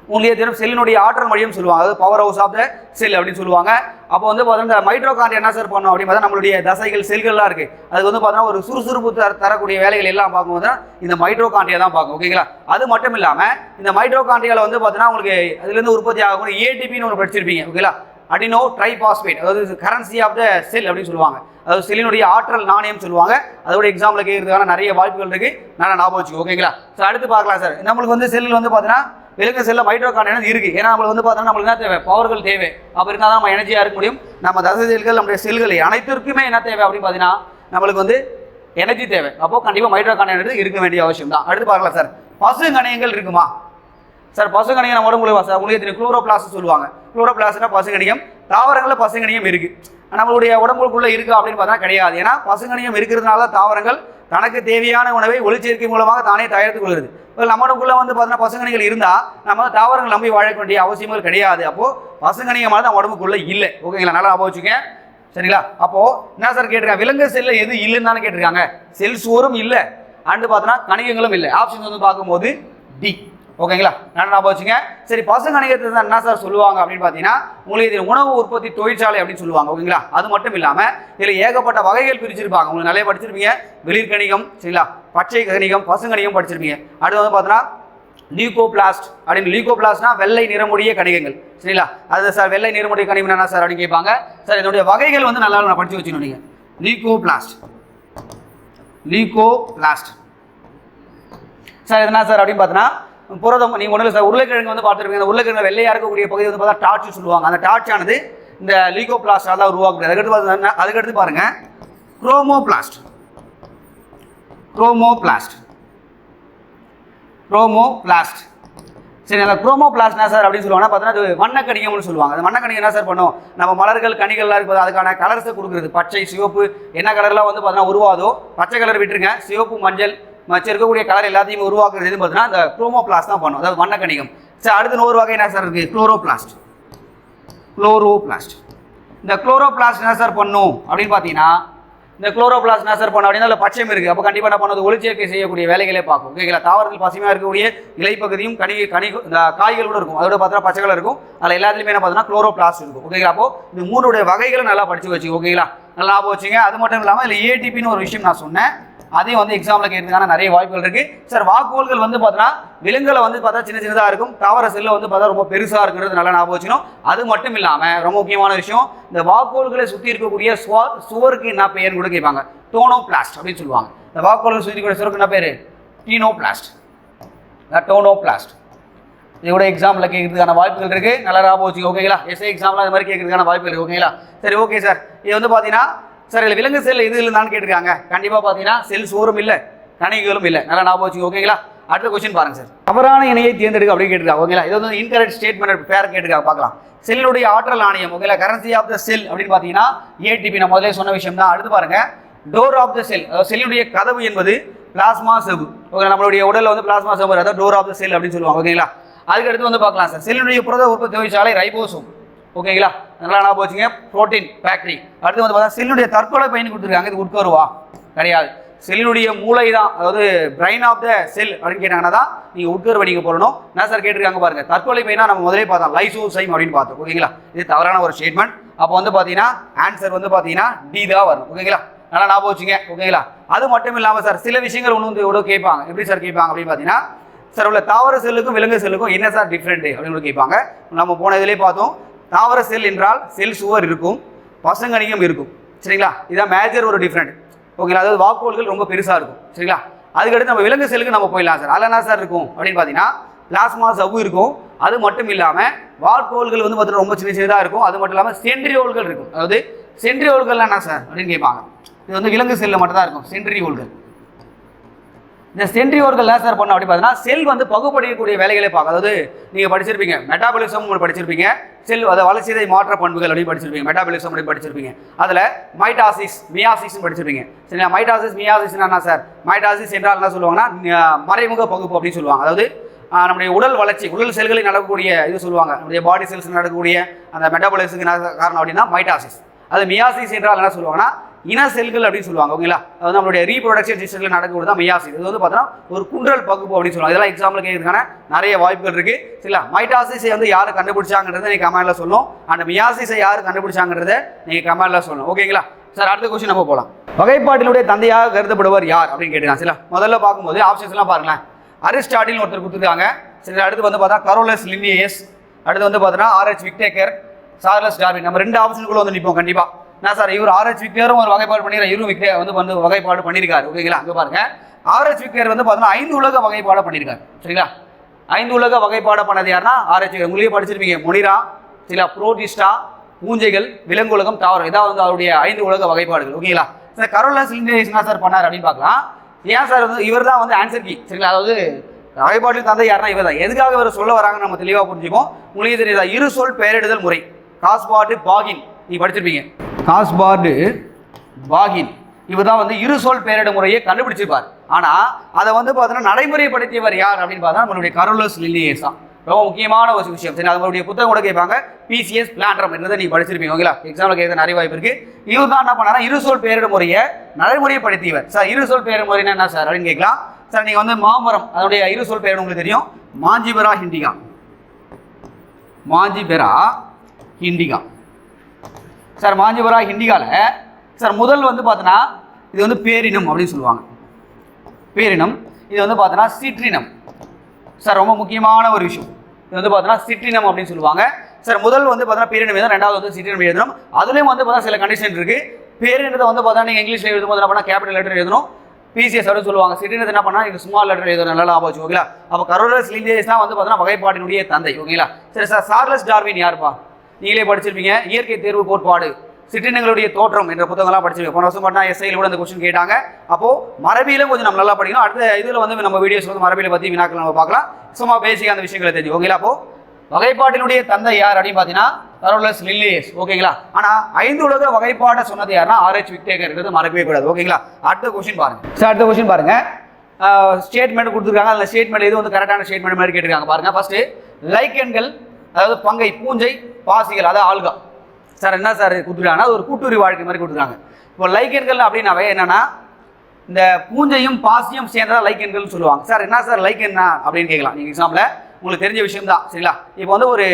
உங்களுக்கு தெரியும், செல்லினுடைய ஆற்றல் மையம் சொல்லுவாங்க, அதாவது பவர் ஹவுஸ் ஆஃப் த செல் அப்படின்னு சொல்லுவாங்க. அப்போ வந்து பார்த்தீங்கன்னா இந்த மைட்டோகாண்ட்ரியா என்ன சார் பண்ணோம் அப்படின்னு பார்த்தா நம்மளுடைய தசைகள் செல்கள்லாம் இருக்குது, அதுக்கு வந்து பார்த்தீங்கன்னா ஒரு சுறுசுறுப்பு தரக்கூடிய வேலைகள் எல்லாம் பார்க்கும்போது இந்த மைட்டோகாண்ட்ரியா தான் பார்க்கும். ஓகேங்களா, அது மட்டும் இல்லாமல் இந்த மைட்டோகாண்ட்ரியாவில் வந்து பார்த்தீங்கன்னா உங்களுக்கு அதுலேருந்து உற்பத்தி ஆகக்கூடிய ஏடிபின்னு ஒன்று படிச்சிருப்பீங்க. ஓகேங்களா, அடினோ ட்ரைபாஸ்பேட், அதாவது கரன்சி ஆஃப் த செல் அப்படின்னு சொல்லுவாங்க, அதாவது செல்லினுடைய ஆற்றல் நாணயம் சொல்லுவாங்க. அதோட எக்ஸாம்பிள் கேட்கறதுக்கான நிறைய வாய்ப்புகள் இருக்கு, நல்லா ஞாபகம் வச்சுக்கோ. ஓகேங்களா, சார் அடுத்து பார்க்கலாம் சார். நம்மளுக்கு வந்து செல்லில் வந்து பார்த்தீங்கன்னா விலங்கு செல்ல மைட்டோகாண்ட்ரியா இருக்கு. ஏன்னா நம்மளுக்கு வந்து பார்த்தீங்கன்னா நம்மளுக்கு என்ன தேவை, பவர்கள் தேவை. அப்போ இருந்தால் தான் நம்ம எனர்ஜியாக இருக்க முடியும். நம்ம தசை செல்கள் நம்முடைய செல்களை அனைத்திற்குமே என்ன தேவை அப்படின்னு பார்த்தீங்கன்னா நம்மளுக்கு வந்து எனர்ஜி தேவை. அப்போ கண்டிப்பாக மைட்டோகாண்ட்ரியா இருக்க வேண்டிய அவசியம் தான். அடுத்து பார்க்கலாம் சார். பசுங்கணியங்கள் இருக்குமா சார்? பசுங்கணியம் நம்ம உடம்புல சார் உங்களுக்கு தெரியும், குளோரோபிளாஸ்ட் சொல்லுவாங்க. குளோரோபிளாஸ்ட்னா பசுங்கணியம். தாவரங்களில் பசுங்கணியம் இருக்கு, நம்மளுடைய உடம்புக்குள்ள இருக்கா அப்படின்னு பார்த்தா கிடையாது. ஏன்னா பசுங்கணியம் இருக்கிறதுனால தாவரங்கள் தனக்கு தேவையான உணவை ஒளிச்சேர்க்கை மூலமாக தானே தயாரித்துக் கொள்கிறது. நம்மளுக்குள்ள வந்து பார்த்தீங்கன்னா பசுங்கணிகள் இருந்தால் நம்ம தாவரங்கள் நம்பி வாழ வேண்டிய அவசியங்கள் கிடையாது. அப்போ பசுங்கணியமானது நம்ம உடம்புக்குள்ள இல்லை. ஓகேங்களா, நல்லா ஞாபகம் வச்சுக்க. சரிங்களா, அப்போ என்ன சார் கேட்டிருக்காங்க, விலங்கு செல்ல எது இல்லைன்னு தானே கேட்டிருக்காங்க. செல் சுவரும் இல்லை, அண்டு பார்த்தோன்னா கணிகங்களும் இல்லை. ஆப்ஷன் வந்து பார்க்கும்போது டி. ஓகேங்களா, நல்லா ஞாபகம் வச்சுங்க. சரி, பசுங்கணிகத்தை தான் என்ன சார் சொல்லுவாங்க அப்படின்னு பார்த்தீங்கன்னா உங்களுக்கு இதில் உணவு உற்பத்தி தொழிற்சாலை அப்படின்னு சொல்லுவாங்க. ஓகேங்களா, அது மட்டும் இல்லாமல் இதில் ஏகப்பட்ட வகைகள் பிரிச்சிருப்பாங்க. உங்களுக்கு நிறைய படிச்சிருப்பீங்க, வெளிர்கணிகம், சரிங்களா, பச்சை கணிகம், பசுங்கணிகம் படிச்சிருப்பீங்க. அடுத்து வந்து பார்த்தோன்னா லியூகோபிளாஸ்ட் அப்படின்னு, லியூகோபிளாஸ்ட்னா வெள்ளை நிறமுடைய கணிகங்கள். சரிங்களா, அது சார் வெள்ளை நிறமுடைய கணிகம் என்ன சார் அப்படின்னு கேட்பாங்க. சார் இதனுடைய வகைகள் வந்து நல்லா நான் படித்து வச்சுக்கணும். நீங்கள் லியூகோபிளாஸ்ட் சார் எதுனா சார் அப்படின்னு பார்த்தோன்னா புரதம். நீங்கள் ஒன்றும் இல்லை சார், உருளைக்கிழங்கு வந்து பார்த்துருப்பீங்க. அந்த உருளைக்கிழங்கு வெள்ளையாக இருக்கக்கூடிய பகுதி வந்து பார்த்தா டார்ச் சொல்லுவாங்க. அந்த டார்ச் ஆனது இந்த லியூகோபிளாஸ்டால் தான் உருவாக்குது. அதுக்கடுத்து பாருங்க குரோமோபிளாஸ்ட். சரி, அந்த குரோமோபிளாஸ்ட் என்ன சார் அப்படின்னு சொல்லுவாங்கன்னா பார்த்தீங்கன்னா அது வண்ணக்கணிகம்னு சொல்லுவாங்க. அந்த வண்ணக்கணிகம் என்ன சார் பண்ணும், நம்ம மலர்கள் கனிகள்லாம் இருக்குது அதுக்கான கலர்ஸை கொடுக்குறது. பச்சை, சிவப்பு, என்ன கலர்லாம் வந்து பார்த்தீங்கன்னா உருவாதோ, பச்சை கலர் விட்டுருங்க, சிவப்பு, மஞ்சள் மச்ச இருக்கக்கூடிய கலர் எல்லாத்தையும் உருவாக்குறது எதுன்னு பார்த்தீங்கன்னா அந்த குரோமோபிளாஸ்ட் தான் பண்ணும், அதாவது வண்ணக்கணிகம். சார் அடுத்து இன்னொரு வகை என்ன சார் இருக்குது, குளோரோபிளாஸ்ட். இந்த குளோரோபிளாஸ்ட் என்ன சார் பண்ணும் அப்படின்னு பார்த்தீங்கன்னா இந்த குளோரோபிளாஸ்ட் என்ன சார் பண்ண அப்படின்னா பச்சையம் இருக்குது, அப்போ கண்டிப்பாக என்ன பண்ணது ஒளிச்சேர்க்கை செய்யக்கூடிய வேலைகளே பார்க்கும். ஓகேங்களா, தாவரத்தில் பசுமையாக இருக்கக்கூடிய இலைப்பகுதியும் இந்த காய்கள் கூட இருக்கும், அதோட பார்த்தா பச்சை கலர் இருக்கும். அதில் எல்லாத்துலேயுமே என்ன பார்த்தோன்னா குளோரோபிளாஸ்ட் இருக்கும். ஓகேங்களா, அப்போ இந்த மூணுடைய வகைகளை நல்லா படிச்சு வச்சுக்கோங்க. ஓகேங்களா, நல்லா ஞாபகம் வச்சுங்க. அது மட்டும் இல்லாமல் இதில் ஏடிபின்னு ஒரு விஷயம் நான் சொன்னேன், அதையும் வந்து எக்ஸாமில் கேட்கறதுக்கான நிறைய வாய்ப்புகள் இருக்கு சார். வாக்குகோள்கள் வந்து பார்த்தீங்கன்னா விலங்குகளை வந்து பார்த்தா சின்ன சின்னதாக இருக்கும், தாவர செல்ல வந்து பார்த்தா ரொம்ப பெருசாக இருக்குன்றது நல்லா ஞாபகம் வச்சுக்கணும். அது மட்டும் இல்லாமல் ரொம்ப முக்கியமான விஷயம், இந்த வாக்குகோள்களை சுற்றி இருக்கக்கூடிய சுவருக்கு என்ன பெயர்னு கூட கேட்பாங்க. டோனோபிளாஸ்ட் அப்படின்னு சொல்லுவாங்க. இந்த வாக்குகோள்கள் சுற்றி இருக்கக்கூடிய சுவருக்கு என்ன பேர்? டீனோபிளாஸ்ட், டோனோபிளாஸ்ட். இதோட எக்ஸாமில் கேட்கறதுக்கான வாய்ப்புகள் இருக்கு, நல்லா ஞாபகம் வச்சுக்கோங்க. ஓகேங்களா, எஸ்ஐ எக்ஸாமில் அது மாதிரி கேட்கறதுக்கான வாய்ப்புகள் இருக்கு. ஓகேங்களா, சரி ஓகே சார். இது வந்து பார்த்தீங்கன்னா சார் இதில் விலங்கு செல் இது இல்லைன்னு கேட்டிருக்காங்க. கண்டிப்பாக பார்த்தீங்கன்னா செல் சோறும் இல்லை, கணிகளும் இல்லை, நல்லா ஞாபகம் வச்சுக்கோங்க. ஓகேங்களா, அடுத்த கொஸ்டின் பாருங்க சார். தவறான இணையை தேர்ந்தெடுக்க அப்படின்னு கேட்டிருக்காங்க. ஓகேங்களா, இது வந்து இன்கரெக்ட் ஸ்டேட்மெண்ட் பேர் கேட்டிருக்காங்க, பார்க்கலாம். செல்லுடைய ஆற்றல் ஆணையம். ஓகேங்களா, கரன்சி ஆஃப் த செல் அப்படின்னு பார்த்தீங்கன்னா ஏடிபி, நான் முதல்ல சொன்ன விஷயம் தான். அடுத்து பாருங்க, டோர் ஆஃப் த செல், அதாவது செல்லுடைய கதவு என்பது பிளாஸ்மா செவு. ஓகே, நம்மளுடைய உடலில் வந்து பிளாஸ்மா செவு, அதாவது டோர் ஆஃப் த செல் அப்படின்னு சொல்லுவாங்க. ஓகேங்களா, அதுக்கு அடுத்து வந்து பார்க்கலாம் சார், செல்லுடைய புரத உற்பத்தி தொழிற்சாலை ரைபோசோம். ஓகேங்களா, நல்லா ஞாபகம் வச்சுங்க, புரோட்டீன் ஃபேக்டரி. அடுத்து வந்து பார்த்தா செல்லுடைய தற்கொலை பயன் கொடுத்துருக்காங்க, இது உட்கருவா கிடையாது, செல்லுடைய மூளை தான், அதாவது பிரைன் ஆஃப் த செல் அப்படின்னு கேட்டாங்கன்னா தான் நீங்கள் உட்கருவை நீங்கள் போடணும். என்ன சார் கேட்டிருக்காங்க பாருங்க, தற்கொலை பையனா நம்ம முதலே பார்த்தோம், லைசோசைம் அப்படின்னு பார்த்தோம். ஓகேங்களா, இது தவறான ஒரு ஸ்டேட்மெண்ட். அப்போ வந்து பார்த்தீங்கன்னா ஆன்சர் வந்து பார்த்தீங்கன்னா டி தான் வரும். ஓகேங்களா, நல்லா ஞாபகம் வச்சுங்க. ஓகேங்களா, அது மட்டும் இல்லாமல் சார் சில விஷயங்கள் ஒன்று வந்து எவ்வளோ கேட்பாங்க. எப்படி சார் கேட்பாங்க அப்படின்னு பார்த்தீங்கன்னா, சார் உள்ள தாவர செல்லுக்கும் விலங்கு செல்லுக்கும் என்ன சார் டிஃப்ரெண்ட் அப்படின்னு கேட்பாங்க. நம்ம போன இதிலே பார்த்தோம், தாவர செல் என்றால் செல் சுவர் இருக்கும், பசுங்கணிகம் இருக்கும். சரிங்களா, இதான் மேஜர் ஒரு டிஃப்ரெண்ட். ஓகேங்களா, அதாவது வாக்குகோள்கள் ரொம்ப பெருசாக இருக்கும். சரிங்களா, அதுக்கடுத்து நம்ம விலங்கு செல்லுக்கு நம்ம போயிடலாம் சார். அதில் என்ன சார் இருக்கும் அப்படின்னு பார்த்தீங்கன்னா பிளாஸ்மா சவ்வு இருக்கும். அது மட்டும் இல்லாமல் வாக்குகோள்கள் வந்து பார்த்தீங்கன்னா ரொம்ப சின்ன சின்னதாக இருக்கும். அது மட்டும் இல்லாமல் சென்ட்ரியோல்கள் இருக்கும். அதாவது சென்ட்ரியோல்கள் என்ன சார் அப்படின்னு கேட்பாங்க. இது வந்து விலங்கு செல்லில் மட்டும் தான் இருக்கும் சென்ட்ரியோல்கள். இந்த சென்ட்ரியோல்கள் என்ன சார் பண்ணோம் அப்படின்னு பார்த்தீங்கன்னா செல் வந்து பகுப்படிக்கக்கூடிய வேலைகளை பார்க்க. அதாவது நீங்கள் படிச்சிருப்பீங்க மெட்டாபாலிசம் படிச்சிருப்பீங்க, செல் அதை வளர்ச்சிதை மாற்ற பண்புகள் அப்படின்னு படிச்சிருப்பீங்க, மெட்டாபாலிசம் அப்படின்னு படிச்சிருப்பீங்க. அதில் மைட்டாசிஸ் மியாசிஸ் படிச்சிருப்பீங்க. சரிங்களா, மைட்டாசிஸ் மியாசிஸ் என்ன சார்? மைட்டாசிஸ் என்றால் என்ன சொல்லுவாங்கன்னா மறைமுக பகுப்பு அப்படின்னு சொல்லுவாங்க. அதாவது நம்முடைய உடல் வளர்ச்சி, உடல் செல்களில் நடக்கக்கூடிய இது சொல்லுவாங்க, நம்முடைய பாடி செல்ஸ் நடக்கக்கூடிய அந்த மெட்டாபாலிசத்துக்கு என்ன காரணம் அப்படின்னா மைட்டாசிஸ். அது மியாசிஸ் என்றால் என்ன சொல்லுவாங்கன்னா இன செல்கள் அப்படின்னு சொல்லுவாங்க. ஓகேங்களா, அது நம்மளுடைய ரீப்ரொடக்ஷன் சிஸ்டத்தில் நடக்கக்கூடிய தான் மியாசிஸ். இது வந்து பார்த்தோன்னா ஒரு குன்றல் பகுப்பு அப்படின்னு சொல்லுவாங்க. இதெல்லாம் எக்ஸாம்பிள் கேட்கறதுக்கான நிறைய வாய்ப்புகள் இருக்கு. சரிங்களா, மைட்டாசிஸை வந்து யார் கண்டுபிடிச்சாங்கன்றதை நீங்கள் கமெண்ட்ல சொல்லணும், அந்த மியாசிஸை யார் கண்டுபிடிச்சாங்கன்றதை நீங்கள் கமெண்ட்ல சொல்லணும். ஓகேங்களா சார், அடுத்த கொஸ்டின் நம்ம போகலாம். வகைப்பாட்டினுடைய தந்தையாக கருதப்படுவர் யார் அப்படின்னு கேட்டுருக்காங்க. சரிங்களா, முதல்ல பார்க்கும்போது ஆப்ஷன்ஸ் எல்லாம் பாருங்களேன். அரிஸ்டாட்டில் ஒருத்தர் கொடுத்துருக்காங்க. சரி, அடுத்து வந்து பார்த்தா கரோலஸ் லின்னியஸ், அடுத்து வந்து பார்த்தோன்னா ஆர்ஹெச் விக்டேக்கர், சார்லஸ் டார்வின். நம்ம ரெண்டு ஆப்ஷனுக்குள்ள வந்து நிற்போம் கண்டிப்பா. நான் சார் இவர் ஆர்ஹெச் விக்டரும் ஒரு வகைப்பாடு பண்ணிடுறாரு, இவரும் விக்டர் வந்து வகைப்பாடு பண்ணியிருக்காரு. ஓகேங்களா, அங்கே பாருங்க, ஆர்ஹெச் விக்டர் வந்து பார்த்தோன்னா 5 உலக வகைப்பாடை பண்ணியிருக்காரு. சரிங்களா, 5 உலக வகைப்பாடை பண்ணது யாருன்னா ஆர்ஹெச் விக்டர். உங்களே படிச்சிருப்பீங்க, மொனிரா, சரிங்களா, புரோட்டிஸ்டா, பூஞ்சைகள், விலங்குலகம், தாவரம், இதான் வந்து அவருடைய 5 உலக வகைப்பாடுகள். ஓகேங்களா சார், கரோலஸ் லின்னியஸ் என்ன சார் பண்ணார் அப்படின்னு பார்க்கலாம். ஏன் சார் வந்து இவர் தான் வந்து ஆன்சர் கீ. சரிங்களா, அதாவது வகைப்பாட்டில் தந்தை யாருன்னா இவர் தான். எதுக்காக இவர் சொல்ல வராங்கன்னு நம்ம தெளிவாக புரிஞ்சுப்போம். உங்களுக்கு தெரியுதா, இரு சொல் பெயரிடுதல் முறை, காஸ்பார்டு பாகின், நீ படிச்சிருப்பீங்க, காஸ்பார்டு பாகின். இவர் தான் வந்து இரு சொல் பெயரிட முறையை கண்டுபிடிச்சிருப்பார். ஆனால் அதை வந்து பார்த்தீங்கன்னா நடைமுறைப்படுத்தியவர் யார் அப்படின்னு பார்த்தா நம்மளுடைய கரோலஸ் லின்னியஸ் தான். ரொம்ப முக்கியமான ஒரு விஷயம். சரி, அதனுடைய புத்தகம் கூட கேட்பாங்க, பிசிஎஸ் பிளான்ட்ரம் என்றதை நீ படிச்சிருப்பீங்க. ஓகேங்களா, எக்ஸாம்பிள் கேட்க நிறைய வாய்ப்பு இருக்கு. இவர் தான் என்ன பண்ணாரா, இரு சொல் பெயரிட முறையை நடைமுறைப்படுத்தியவர். சார் இரு சொல் பெயரிட முறை என்ன சார் அப்படின்னு கேட்கலாம். சார் நீங்கள் வந்து மாமரம், அதனுடைய இரு சொல் பெயர் உங்களுக்கு தெரியும், மாஞ்சிபெரா ஹிண்டிகா, மாஞ்சிபெரா ஹிண்டிகா. சார் மாஞ்சிபெரா ஹிண்டிகால சார் முதல் வந்து பார்த்தோன்னா இது வந்து பேரினம் அப்படின்னு சொல்லுவாங்க, பேரினம். இது வந்து பார்த்தோன்னா சிற்றினம். சார் ரொம்ப முக்கியமான ஒரு விஷயம், இது வந்து பார்த்தோன்னா சிற்றினம் அப்படின்னு சொல்லுவாங்க. சார் முதல் வந்து பார்த்தோன்னா பேரினம் எழுதணும், ரெண்டாவது வந்து சிற்றினம் எழுதணும். அதுலேயும் வந்து பார்த்தா சில கண்டிஷன் இருக்கு. பேரினத்தை வந்து பார்த்தா நீங்கள் இங்கிலீஷில் எழுதும்போது என்ன பண்ணால் கேபிட்டல் லெட்டர் எழுதணும், பிசிஎஸ் அப்படின்னு சொல்லுவாங்க. சிற்றினத்தை என்ன பண்ணால் இது ஸ்மால் லெட்டர் எழுதணும், நல்லா ஞாபகம் வச்சு. ஓகேங்களா, அப்போ கரோலஸ் லின்னியஸ் தான் வந்து பார்த்தோன்னா வகைப்பாட்டினுடைய தந்தை. ஓகேங்களா, சரி சார், சார்லஸ் டார்வின் யாருப்பா? நீங்களே படிச்சிருப்பீங்க, இயற்கை தேர்வு கோட்பாடு, சிற்றினங்களுடைய தோற்றம் என்ற புத்தகம்லாம் படிச்சிருக்கேன். போன வருஷம் பார்த்தா எஸ்ஐயில் கூட அந்த கொஸ்டின் கேட்டாங்க. அப்போ மரபியலும் கொஞ்சம் நம்ம நல்லா படிக்கணும். அடுத்த இதில் வந்து நம்ம வீடியோஸ் வந்து மரபியலை பற்றி வினாக்கள் நம்ம பார்க்கலாம். சும்மா பேசிக்காக அந்த விஷயங்களை தெரிஞ்சு. ஓகேங்களா, அப்போ வகைப்பாட்டினுடைய தந்தை யார் அப்படின்னு பார்த்தீங்கன்னா கரோலஸ் லின்னியஸ். ஓகேங்களா, ஆனால் 5 உலக வகைப்பாட்டை சொன்னது யாருன்னா ஆர்ஹெச் விக்டேக்கர், மறக்கவே கூடாது. ஓகேங்களா, அடுத்த கொஸ்டின் பாருங்க. சார் அடுத்த கொஸ்டின் பாருங்க, ஸ்டேட்மெண்ட் கொடுத்துருக்காங்க. அந்த ஸ்டேட்மெண்ட் எது வந்து கரெக்டான ஸ்டேட்மெண்ட் மாதிரி கேட்டிருக்காங்க பாருங்க. ஃபர்ஸ்ட் லைக்கன்கள், அதாவது பங்கை, பூஞ்சை, பாசிகள், அதாவது ஆல்கா. சார் என்ன சார் கொடுத்துருக்காங்கன்னா ஒரு கூட்டுறவு வாழ்க்கை மாதிரி கொடுத்துருக்காங்க. இப்போ லைக்கன்கள் அப்படின்னாவே என்னன்னா இந்த பூஞ்சையும் பாசியும் சேர்ந்ததா லைக்கன்கள்னு சொல்லுவாங்க. சார் என்ன சார் லைக்கன் அப்படின்னு கேட்கலாம். நீங்கள் எக்ஸாம்பிள் உங்களுக்கு தெரிஞ்ச விஷயம் தான் சரிங்களா. இப்போ வந்து ஒரு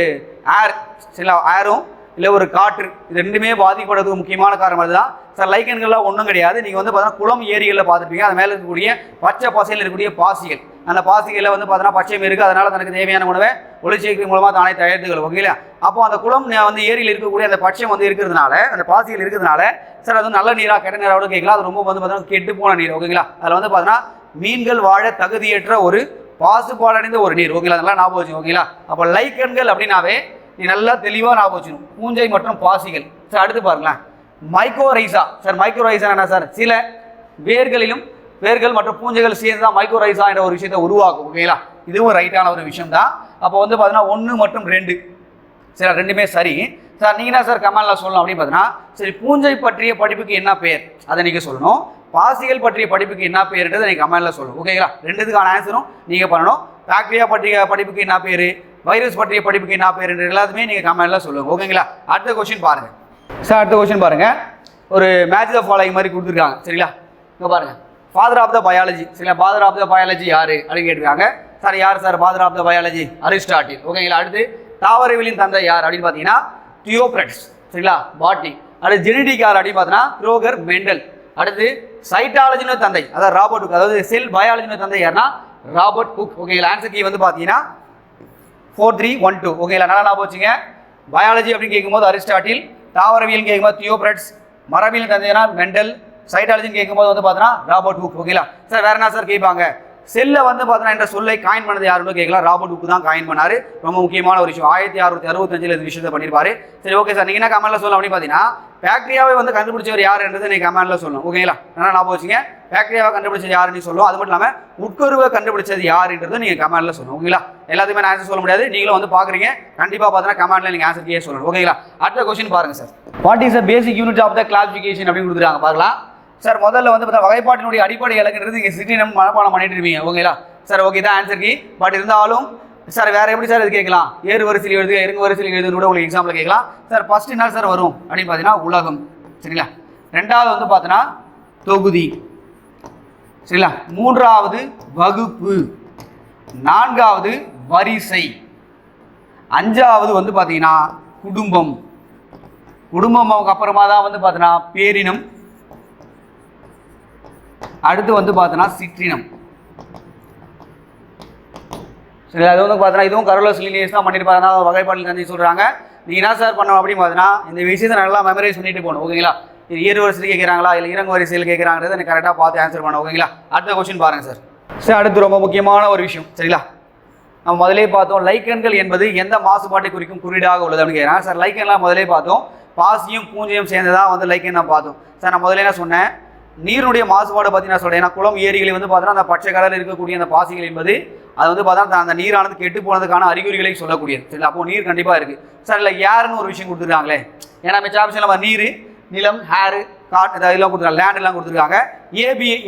ஏர் சரிங்களா, ஏரும் இல்லை ஒரு காற்று இது ரெண்டுமே பாதிக்கப்படுறதுக்கு முக்கியமான காரணம் அதுதான் சார். லைக்கன்கள்லாம் ஒன்றும் கிடையாது. நீங்கள் வந்து பார்த்தீங்கன்னா குளம் ஏரிகளில் பார்த்துருப்பீங்க, அது மேலே இருக்கக்கூடிய பச்சை பசையில் இருக்கக்கூடிய பாசிகள், அந்த பாசிகளில் வந்து பார்த்தீங்கன்னா பச்சையும் இருக்குது, அதனால் தனக்கு தேவையான உணவை ஒளிச்சேர்க்கை மூலமாக தானே தயாரித்துகள் ஓகேங்களா. அப்போ அந்த குளம் வந்து ஏரியில் இருக்கக்கூடிய அந்த பச்சை வந்து இருக்கிறதுனால, அந்த பாசிகள் இருக்கிறதுனால சார் அது நல்ல நீராக கெட்ட நீராக கேட்கலாம். அது ரொம்ப வந்து பார்த்தீங்கன்னா கெட்டு போன நீர் ஓகேங்களா. அதில் வந்து பார்த்தீங்கன்னா மீன்கள் வாழ தகுதியற்ற ஒரு பாசுபாடடைந்த ஒரு நீர் ஓகேங்களா. அதெல்லாம் ஞாபகம் வச்சு ஓகேங்களா. அப்போ லைக்கன்கள் அப்படின்னாவே நீ நல்லா தெளிவாக ஞாபகம் வச்சுக்கணும், பூஞ்சை மற்றும் பாசிகள். சார் அடுத்து பாருங்களேன், மைக்ரோரைசா. சார் மைக்ரோரைசா என்ன சார்? சில வேர்கள் மற்றும் பூஞ்சைகள் சேர்ந்து தான் மைக்ரோரைசா என்ற ஒரு விஷயத்தை உருவாக்கும் ஓகேங்களா. இதுவும் ரைட்டான ஒரு விஷயம் தான். அப்போ வந்து பார்த்தீங்கன்னா 1 மற்றும் 2 சரி ரெண்டுமே சரி. சார் நீங்கள் என்ன சார் கமெண்ட்ல சொல்லணும் அப்படின்னு பார்த்தீங்கன்னா, சரி பூஞ்சை பற்றிய படிப்புக்கு என்ன பேர் அதை நீங்கள் சொல்லணும், பாசிகள் பற்றிய படிப்புக்கு என்ன பேருன்றதை நீங்கள் கமெண்ட்ல சொல்லணும் ஓகேங்களா. ரெண்டுத்துக்கான ஆன்சரும் நீங்கள் பண்ணணும். பாக்டீரியா பற்றிய படிப்புக்கு என்ன பேர், வைரஸ் பற்றிய படிப்புக்கு என்ன பேர் எல்லாத்துமே நீங்கள் கமெண்ட்ல சொல்லுங்க ஓகேங்களா. அடுத்த கொஸ்டின் பாருங்க சார். அடுத்த கொஸ்டின் பாருங்க, ஒரு மேட்ச் த ஃபாலோயிங் மாதிரி கொடுத்துருக்காங்க சரிங்களா. இங்கே பாருங்க, ஃபாதர் ஆஃப் த பயாலஜி சரிங்களா. ஃபாதர் ஆஃப் த பயாலஜி யாரு அப்படின்னு கேட்டிருக்காங்க. சார் யார் sir father of the biology? Aristotle ஓகேங்களா. அடுத்து தாவரவியலின் தந்தை யார் அப்படின்னு பார்த்தீங்கன்னா தியோப்ரட்ஸ் சரிங்களா, பாட்னி. அடுத்து ஜெனடிக் யார் அப்படின்னு பார்த்தீங்கன்னா க்ரோகர் மெண்டல். அடுத்து சைட்டாலஜினோ தந்தை அதாவது ராபர்ட் ஹுக், அதாவது செல் பயாலஜினோ தந்தை யாருன்னா ராபர்ட் ஹுக் ஓகேங்களா. ஆன்சர் கீ வந்து பார்த்தீங்கன்னா 4312 ஓகேங்களா. நல்லா ஞாபகம் வச்சுங்க. பயாலஜி அப்படின்னு கேட்கும்போது அரிஸ்டாட்டில், தாவரவியல் கேட்கும்போது தியோப்ரட்ஸ், மரபியல் தந்தைனா மெண்டல், சைட்டாலஜின்னு கேட்கும்போது வந்து பார்த்தீங்கன்னா ராபர்ட் ஹுக் ஓகேங்களா. சார் வேற என்ன சார் கேட்பாங்க? செல்லை வந்து பார்த்தீங்கன்னா என்ற சொல்லை காயின் பண்ணது யாருன்னு கேட்கலாம். ராபர்ட் ஹுக் தான் காயின் பண்ணாரு. ரொம்ப முக்கியமான ஒரு விஷயம். 1665 இந்த விஷயத்தை பண்ணியிருப்பாரு. சரி ஓகே சார், நீங்கள் என்ன கமெண்ட்ல சொல்லலாம் அப்படின்னு பார்த்தீங்கன்னா பாக்டீரியாவை வந்து கண்டுபிடிச்சவர் யாருன்றது நீங்கள் கமெண்ட்ல சொல்லணும் ஓகேங்களா. நல்லா ஞாபகம் வச்சுங்க, பாக்டீரியாவை கண்டுபிடிச்சது யாருன்னு சொல்லுவோம். அது மட்டும் இல்லாமல் உட்கருவை கண்டுபிடிச்சது யாருன்றதை நீங்கள் கமெண்ட்ல சொல்லணும் ஓகேங்களா. எல்லாத்தையுமே நான் ஆன்சர் சொல்ல முடியாது, நீங்களும் வந்து பார்க்குறீங்க, கண்டிப்பாக பார்த்தீங்கன்னா கமெண்ட்ல நீங்கள் ஆன்சர் கேட்க சொல்லணும் ஓகேங்களா. அடுத்த கொஸ்டின் பாருங்க sir. What is the basic unit of the classification அப்படின்னு கொடுத்துருக்காங்க பார்க்கலாம். சார் முதல்ல வந்து பார்த்தா வகைப்பாட்டினுடைய அடிப்படை இலக்குன்றது நீங்கள் சிற்றினம் மனப்பாடம் பண்ணிட்டு இருப்பீங்க ஓகேங்களா. சார் ஓகே தான் ஆன்சர் கீ. பட் இருந்தாலும் சார் வேற எப்படி சார் இது கேட்கலாம்? ஏறு வரிசையில் எழுது, இறங்கு வரிசையில் எழுதுன்னு கூட உங்களுக்கு எக்ஸாம்பிள் கேட்கலாம். சார் ஃபர்ஸ்ட் என்ன சார் வரும் அப்படின்னு பார்த்தீங்கன்னா உலகம் சரிங்களா. ரெண்டாவது வந்து பார்த்தீங்கன்னா தொகுதி சரிங்களா. மூன்றாவது வகுப்பு, நான்காவது வரிசை, அஞ்சாவது வந்து பார்த்தீங்கன்னா குடும்பம். குடும்பம் அப்புறமா தான் வந்து பார்த்தீங்கன்னா பேரினம், அடுத்து வந்து பார்த்தீங்கன்னா சிற்றினம் சரி. அது வந்து பார்த்தீங்கன்னா இதுவும் கரோலஸ் லினியஸ் தான் பண்ணியிருப்பாங்க, வகைப்பாட்டில் தந்தை சொல்கிறாங்க. நீங்கள் என்ன சார் பண்ணணும் அப்படின்னு பார்த்தீங்கன்னா இந்த விஷயத்தை நல்லா மெமரைஸ் பண்ணிட்டு போகணும் ஓகேங்களா. இது ஏறு வரிசையில் கேட்குறாங்களா இல்லை இறங்கு வரிசையில் கேட்குறாங்கிறத எனக்கு கரெக்டாக பார்த்து ஆன்சர் பண்ண ஓகேங்களா. அடுத்த கொஸ்டின் பாருங்கள் சார். சார் அடுத்து ரொம்ப முக்கியமான ஒரு விஷயம் சரிங்களா. நம்ம முதலே பார்த்தோம் லைக்கன்கள் என்பது எந்த மாசுபாட்டை குறிக்கும் குறியீடாக உள்ளது அப்படின்னு கேட்குறாங்க. சார் லைக்கன்லாம் முதலே பார்த்தோம், பாசியும் பூஞ்சையும் சேர்ந்ததான் வந்து லைக்கன் நான் பார்த்தோம். சார் நான் முதல்ல என்ன சொன்னேன், நீருடைய மாசுபாடு பற்றி நான் சொல்கிறேன். ஏன்னா குளம் ஏரிகளை வந்து பார்த்தீங்கன்னா அந்த பச்சை கலரில் இருக்கக்கூடிய அந்த பாசிகள் என்பது அது வந்து பார்த்தா அந்த நீரானது கெட்டு போனதுக்கான அறிகுறிகளை சொல்லக்கூடியது சரி. அப்போ நீர் கண்டிப்பாக இருக்குது சார். இல்லை ஏர்னு ஒரு விஷயம் கொடுத்துருக்காங்களே, ஏன்னா மிச்ச ஆப்ஷன் நம்ம நீர், நிலம், ஹேரு, காட் இதெல்லாம் கொடுத்துருக்காங்க, லேண்ட் எல்லாம் கொடுத்துருக்காங்க,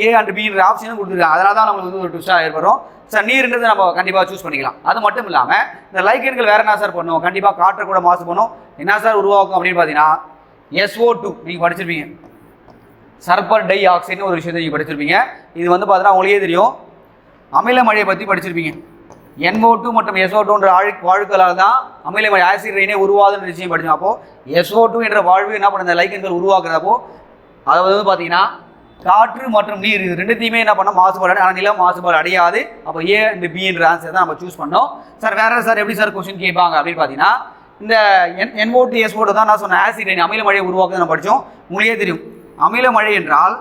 ஏ அண்ட் பின்ற ஆப்ஷனும் கொடுத்துருக்காங்க. அதனால தான் நம்மளுக்கு வந்து ஒரு ட்விஸ்டாக ஏற்படும் சார். நீர்ன்றது நம்ம கண்டிப்பாக சூஸ் பண்ணிக்கலாம். அது மட்டும் இல்லாமல் இந்த லைக்கன்கள் வேறு என்ன சார் பண்ணுவோம், கண்டிப்பாக காற்றை கூட மாசு பண்ணும். என்ன சார் உருவாக்கும் அப்படின்னு பார்த்தீங்கன்னா SO2 நீங்கள் படிச்சிருப்பீங்க, சல்பர் டை ஆக்சைடுன்னு ஒரு விஷயத்தை நீங்கள் படிச்சிருப்பீங்க. இது வந்து பார்த்தீங்கன்னா உங்களுக்கே தெரியும், அமில மழையை பற்றி படிச்சிருப்பீங்க. NO2 மற்றும் SO2 வாழ்வுகளால் தான் அமில மழை ஆசிட் ரெயினே உருவாதுன்ற விஷயம் படிச்சோம். அப்போது SO2 என்ற வாழ்வு என்ன பண்ண இந்த லைக்கன்கள் உருவாக்குறப்போ அதாவது வந்து பார்த்தீங்கன்னா காற்று மற்றும் நீர் இது ரெண்டுத்தையுமே என்ன பண்ணோம் மாசுபாடு, ஆனால் நிலம் மாசுபாடு அடையாது. அப்போ A அண்ட் B என்ற ஆன்சர் தான் நம்ம சூஸ் பண்ணோம் சார். வேற சார் எப்படி சார் கொஸ்டின் கேட்பாங்க அப்படின்னு பார்த்தீங்கன்னா இந்த NO2 SO2 தான் நான் சொன்ன ஆசிட் ரெயின் அமில மழையை உருவாக்குறது நம்ம படித்தோம். உங்களுக்கே தெரியும் அமில மழை என்றால்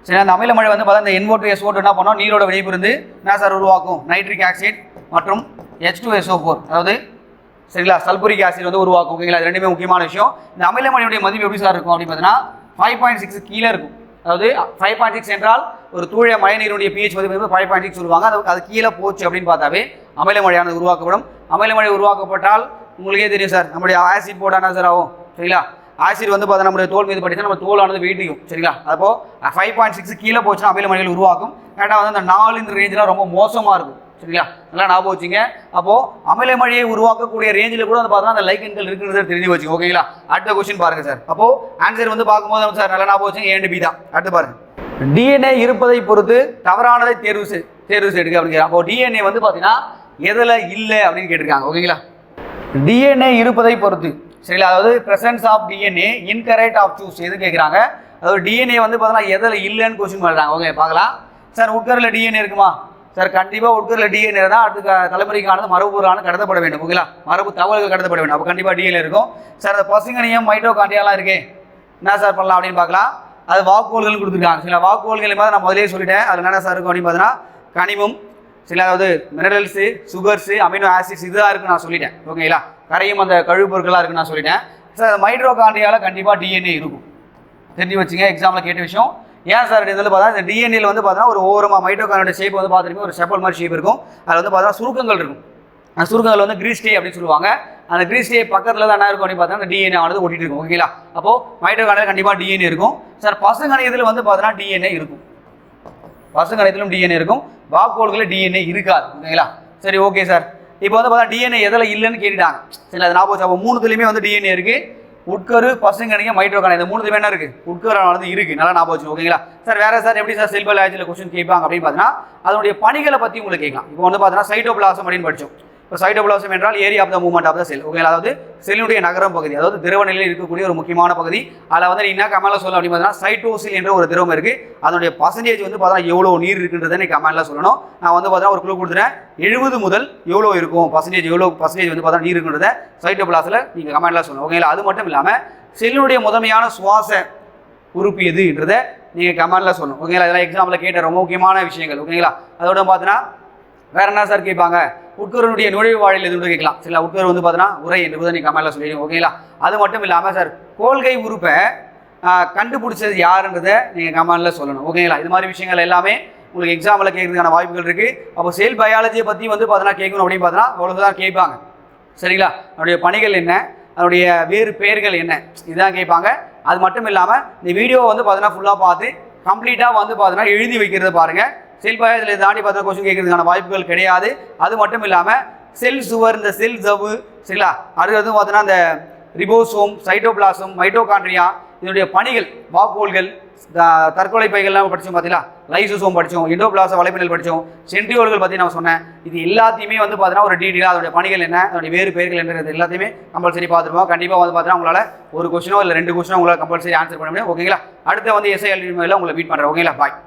சரி, அந்த அமில மழை வந்து பார்த்தா இந்த NO2 SO2 என்ன பண்ணோம், நீரோட வினைபுரிந்து என்ன சார் உருவாக்கும், நைட்ரிக் ஆக்சைடு மற்றும் H2SO4 அதாவது சரிங்களா சல்பூரிக் ஆசிட் வந்து உருவாக்கும் ஓகேங்களா. இது ரெண்டுமே முக்கியமான விஷயம். இந்த அமில மழையுடைய மதிப்பு எப்படி சார் இருக்கும் அப்படின்னு பார்த்தீங்கன்னா 5.6 கீழே இருக்கும். அதாவது 5.6 என்றால் ஒரு தூய மழை நீருடைய pH மதிப்பு 5.6 சொல்லுவாங்க. அது கீழே போச்சு அப்படின்னு பார்த்தாவே அமில மழையானது உருவாக்கப்படும். அமில மழை உருவாக்கப்பட்டால் உங்களுக்கே தெரியும் சார், நம்முடைய ஆசிட் போட்டானா சார் ஆகும் சரிங்களா. ஆசிட் வந்து பார்த்தா நம்முடைய தோல் மீது படித்தா நம்ம தோலானது வெயிட்டிக்கும் சரிங்களா. அப்போ 5.6 கீழே போச்சுன்னா அமில மழைகள் உருவாக்கும். கரெக்டாக வந்து அந்த 4 இந்த ரேஞ்செலாம் ரொம்ப மோசமாக இருக்கும் சரிங்களா? நல்லா ஞாபகம் வச்சுங்க. அப்போ அமிலமழையை உருவாக்கக்கூடிய ரேஞ்சில் கூட வந்து பார்த்தா அந்த லைகன்கள் இருக்குன்றதை தெரிஞ்சு வச்சுங்க. ஓகேங்களா? அடுத்த கொஸ்டின் பாருங்க சார். அப்போ ஆன்சர் வந்து பார்க்கும்போது சார் நல்லா ஞாபகம் வச்சுங்க, A and B தான். அடுத்து பாருங்க, டிஎன்ஏ இருப்பதை பொறுத்து தவறானதை தேர்வு செய்யுங்க அப்படிங்கிற. அப்போ டிஎன்ஏ வந்து பார்த்தீங்கன்னா எதில் இல்லை அப்படின்னு கேட்டிருக்காங்க. ஓகேங்களா? டிஎன்ஏ இருப்பதை பொறுத்து, சரிங்களா? அதாவது presence of DNA incorrect of choose எது கேட்குறாங்க. அதாவது டிஎன்ஏ வந்து பார்த்தீங்கன்னா எதில் இல்லைன்னு கொஸ்டின் பண்ணுறாங்க. ஓகே, பார்க்கலாம் சார். உட்கரில் டிஎன்ஏ இருக்குமா சார்? கண்டிப்பாக உட்கரில் டிஎன்ஏ தான் அடுத்த தலைமுறைக்கானது மரபுபொருளானது கடத்தப்பட வேண்டும். ஓகேங்களா? மரபு தகவல்கள் கடத்தப்பட வேண்டும். அப்போ கண்டிப்பாக டிஎன்ஏ இருக்கும் சார். அந்த பசுங்கனியம் மைட்டோகாண்ட்ரியாலாம் இருக்கே, என்ன சார் பண்ணலாம் அப்படின்னு பார்க்கலாம். அது வாக்குகோள்கள் கொடுத்துருக்காங்க. சில வாக்குகோள்கள் மாதிரி நான் முதலே சொல்லிட்டேன். அதில் என்னென்ன சார் இருக்கும் அப்படின்னு பார்த்தீங்கன்னா கனிமம், சில அதாவது மினரல்ஸு, சுகர்ஸு, அமினோ ஆசிட்ஸ் இதுதான் இருக்குன்னு நான் சொல்லிட்டேன். ஓகேங்களா? கரையும் அந்த கழிவுப் பொருட்களாக இருக்குன்னு நான் சொல்லிட்டேன் சார். மைட்டோகாண்ட்ரியாவில் கண்டிப்பாக டிஎன்ஏ இருக்கும், தெரிஞ்சு வச்சுங்க. எக்ஸாமில் கேட்ட விஷயம். ஏன் சார் இதில் பார்த்தா இந்த டிஎன்ஏல வந்து பார்த்தீங்கன்னா ஒரு ஓரமாக மைட்டோகாண்ட்ரியோட ஷேப் வந்து பார்த்துருப்பீங்க, ஒரு செப்பல் மாதிரி ஷேப் இருக்கும். அதில் வந்து பார்த்தீங்கன்னா சுருக்கங்கள் இருக்கும். அந்த சுருக்கங்கள் வந்து கிரீஸ்டே அப்படின்னு சொல்லுவாங்க. அந்த கிரீஸ்டே பக்கத்தில் தான் என்ன இருக்கும் அப்படின்னு பார்த்தீங்கன்னா அந்த டிஎன்ஏ ஆனது ஒட்டிட்டு இருக்கும். ஓகேங்களா? அப்போ மைட்டோகாண்ட்ரியா கண்டிப்பாக டிஎன்ஏ இருக்கும் சார். பசுங்கணியத்தில் வந்து பார்த்தீங்கன்னா டிஎன்ஏ இருக்கும். பசுங்கணியத்திலும் டிஎன்ஏ இருக்கும், வாக்குகோள்களில் டிஎன்ஏ இருக்காது. ஓகேங்களா? சரி, ஓகே சார். இப்போ வந்து பார்த்தா டிஎன்ஏ எதில் இல்லைன்னு கேட்டுட்டாங்க. சரி, அது ஞாபகம். அப்போ மூணுத்துலையுமே வந்து டிஎன்ஏ இருக்குது. உட்கரு, பசுங்கணியம், மைட்டோகாண்ட்ரியா, இந்த மூணுத்துமே என்ன இருக்குது? உட்கரானது இருக்குது. நல்லா ஞாபகம் வச்சு. ஓகேங்களா சார்? வேறு சார் எப்படி சார் செல் பயாலஜியில் கொஸ்டின் கேட்பாங்க அப்படின்னு பார்த்தீங்கன்னா அதனுடைய பணிகளை பற்றி உங்களுக்கு கேட்கலாம். இப்போ வந்து பார்த்தீங்கன்னா சைட்டோபிளாசம் அப்படின்னு படித்தோம். இப்போ சைட்டோபிளாசம் என்றால் area of the movement of the cell. ஓகேங்களா? அதாவது செல்லுடைய நகரம் பகுதி, அதாவது திரவ நிலையில் இருக்கக்கூடிய ஒரு முக்கியமான பகுதி. அதில் வந்து என்ன கமெண்ட்ல சொல்ல அப்படின்னு பார்த்தீங்கன்னா சைட்டோசில் என்ற ஒரு திரவம் இருக்குது. அதனுடைய பர்சன்டேஜ் வந்து பார்த்தீங்கன்னா எவ்வளோ நீர் இருக்குன்றதை நீங்கள் கமெண்ட்ல சொல்லணும். நான் வந்து பார்த்தீங்கன்னா ஒரு க்ளூ கொடுத்துறேன், 70 முதல் எவ்வளோ இருக்கும் பர்சன்டேஜ், எவ்வளோ பர்சன்டேஜ் வந்து பார்த்தீங்கன்னா நீர் இருக்குன்றதை சைட்டோபிளாஸில் நீங்கள் கமெண்ட்ல சொல்லணும். ஓகேங்களா? அது மட்டும் இல்லாமல் செல்லுடைய முதன்மையான சுவாச உறுப்பு எதுன்றதை நீங்கள் கமெண்ட்ல சொல்லணும். ஓகேங்களா? இதெல்லாம் எக்ஸாம்பிள் கேட்ட ரொம்ப முக்கியமான விஷயங்கள். ஓகேங்களா? அதோட பார்த்தீங்கன்னா வேற என்ன சார் கேட்பாங்க? உட்கருடைய நுழைவு வாயில் எதுன்னு கேட்கலாம். சில உட்கரு வந்து பார்த்தீங்கன்னா உரை என்று நீங்கள் கமெண்ட்ல சொல்லிடுங்க. ஓகேங்களா? அது மட்டும் இல்லாமல் சார் கோல்கை உறுப்பை கண்டுபிடிச்சது யாருன்றதை நீங்கள் கமெண்ட்ல சொல்லணும். ஓகேங்களா? இது மாதிரி விஷயங்கள் எல்லாமே உங்களுக்கு எக்ஸாம்பிள் கேட்கறதுக்கான வாய்ப்புகள் இருக்குது. அப்போ செல் பயாலஜியை பற்றி வந்து பார்த்தீங்கன்னா கேட்கணும் அப்படின்னு பார்த்தீங்கன்னா அவ்வளோதான் கேட்பாங்க. சரிங்களா? அதனுடைய பணிகள் என்ன, அதனுடைய வேறு பெயர்கள் என்ன, இதுதான் கேட்பாங்க. அது மட்டும் இல்லாமல் இந்த வீடியோவை வந்து பார்த்தீங்கன்னா ஃபுல்லாக பார்த்து கம்ப்ளீட்டாக வந்து பார்த்தீங்கன்னா எழுதி வைக்கிறத பாருங்கள். செல் பயாலஜியில் தாண்டி பார்த்தா கொஸ்டின் கேட்கறதுக்கான வாய்ப்புகள் கிடையாது. அது மட்டும் இல்லாமல் செல் சுவர், இந்த செல் ஜவ்வு, சரிங்களா? அடுத்தது பார்த்தீங்கன்னா இந்த ரிபோசோம், சைட்டோபிளாசம், மைட்டோகாண்ட்ரியா, இதனுடைய பணிகள், வாக்குகோள்கள், தற்கொலை பைகள்லாம் படித்தோம். பார்த்தீங்களா? லைசோசோம் படித்தோம், எண்டோபிளாச வலைப்பின்னல் படித்தோம், சென்ட்ரியோல்கள் பற்றி நான் சொன்னேன். இது எல்லாத்தையுமே வந்து பார்த்தீங்கன்னா ஒரு டீட்டெயிலாக அதோடைய பணிகள் என்ன, அதோடைய வேறு பெயர்கள் என்னது எல்லாத்தையுமே கம்பல்சரி பார்த்துருப்போம். கண்டிப்பாக வந்து பார்த்தீங்கன்னா உங்களால் ஒரு கொஸ்டினோ இல்லை 2 கொஸ்டினோ உங்களால் கம்பல்சரி ஆன்சர் பண்ண முடியும். ஓகேங்களா? அடுத்த வந்து எஸ்ஐஎல் உங்களை மீட் பண்ணுறேன். ஓகேங்களா? பாய்.